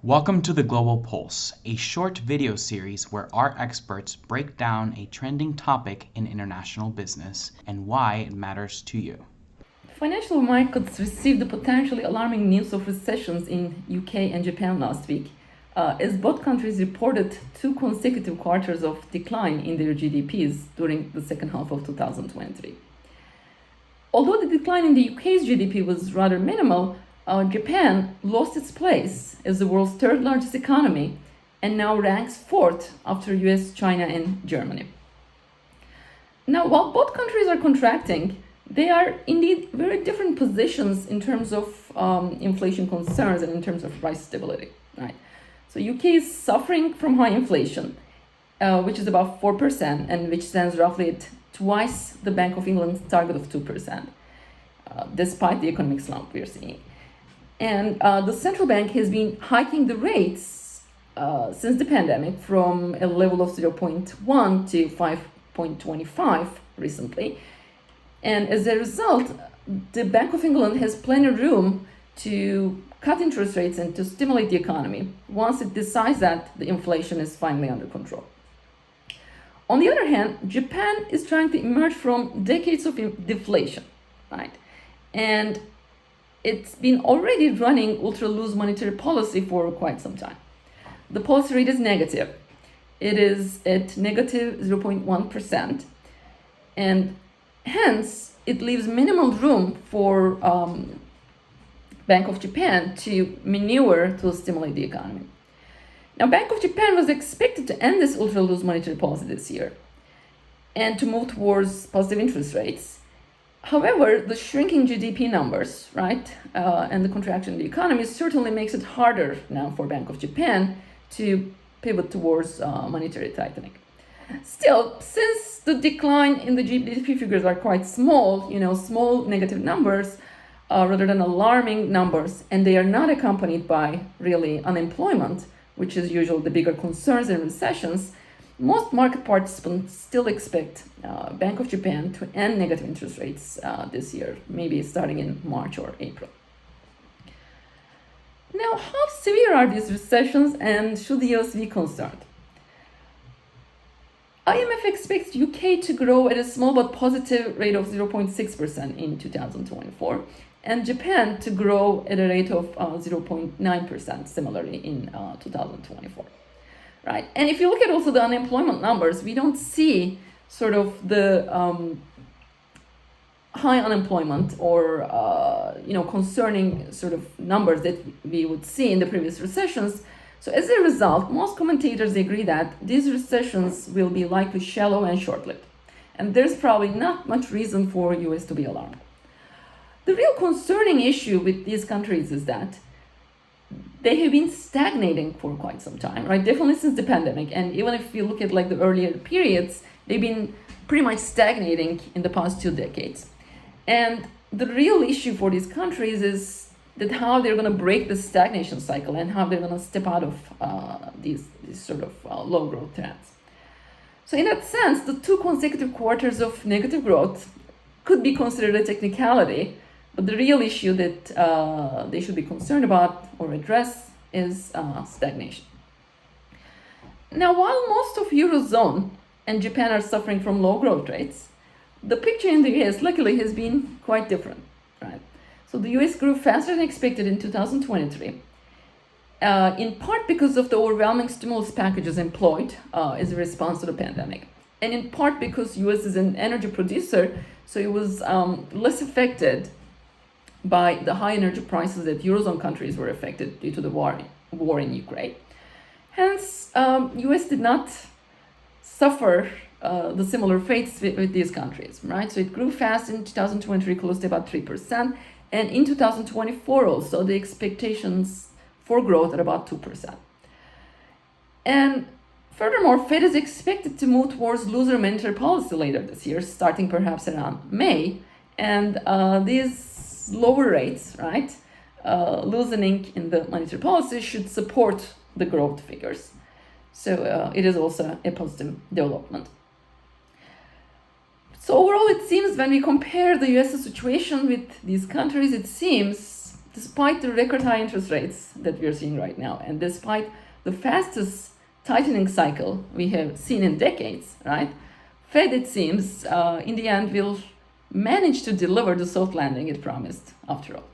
Welcome to the Global Pulse, a short video series where our experts break down a trending topic in international business and why it matters to you. Financial markets received the potentially alarming news of recessions in UK and Japan last week, as both countries reported two consecutive quarters of decline in their GDPs during the second half of 2023. Although the decline in the UK's GDP was rather minimal, Japan lost its place as the world's third largest economy and now ranks fourth after US, China, and Germany. Now, while both countries are contracting, they are indeed very different positions in terms of inflation concerns and in terms of price stability, right? So UK is suffering from high inflation, which is about 4% and which stands roughly at twice the Bank of England's target of 2%, despite the economic slump we're seeing. And the central bank has been hiking the rates since the pandemic from a level of 0.1 to 5.25 recently. And as a result, the Bank of England has plenty of room to cut interest rates and to stimulate the economy once it decides that the inflation is finally under control. On the other hand, Japan is trying to emerge from decades of deflation, right? And it's been already running ultra-loose monetary policy for quite some time. The policy rate is negative. It is at negative 0.1%, and hence it leaves minimal room for Bank of Japan to maneuver to stimulate the economy. Now, Bank of Japan was expected to end this ultra-loose monetary policy this year and to move towards positive interest rates. However, the shrinking GDP numbers, right, and the contraction in the economy certainly makes it harder now for Bank of Japan to pivot towards monetary tightening. Still, since the decline in the GDP figures are quite small, small negative numbers rather than alarming numbers, and they are not accompanied by really unemployment, which is usually the bigger concerns in recessions, most market participants still expect Bank of Japan to end negative interest rates this year, maybe starting in March or April. Now, how severe are these recessions and should the US be concerned? IMF expects UK to grow at a small but positive rate of 0.6% in 2024 and Japan to grow at a rate of 0.9% similarly in 2024. Right, and if you look at also the unemployment numbers, we don't see sort of the high unemployment or concerning sort of numbers that we would see in the previous recessions. So as a result, most commentators agree that these recessions will be likely shallow and short-lived, and there's probably not much reason for US to be alarmed. The real concerning issue with these countries is that they have been stagnating for quite some time, right? Definitely since the pandemic. And even if you look at like the earlier periods, they've been pretty much stagnating in the past 2 decades. And the real issue for these countries is that how they're going to break the stagnation cycle and how they're going to step out of these sort of low growth trends. So in that sense, the 2 consecutive quarters of negative growth could be considered a technicality. But the real issue that they should be concerned about or address is stagnation. Now, while most of Eurozone and Japan are suffering from low growth rates, the picture in the US luckily has been quite different, right? So the US grew faster than expected in 2023, in part because of the overwhelming stimulus packages employed as a response to the pandemic, and in part because US is an energy producer, so it was less affected by the high energy prices that Eurozone countries were affected due to the war in Ukraine. Hence, US did not suffer the similar fates with these countries, right? So it grew fast in 2023, close to about 3%, and in 2024 also, the expectations for growth are about 2%. And furthermore, Fed is expected to move towards looser monetary policy later this year, starting perhaps around May, and these lower rates, right, loosening in the monetary policy should support the growth figures. So it is also a positive development. So overall, it seems when we compare the US situation with these countries, it seems despite the record high interest rates that we are seeing right now, and despite the fastest tightening cycle we have seen in decades, right? Fed, it seems, in the end will manage to deliver the soft landing it promised, after all.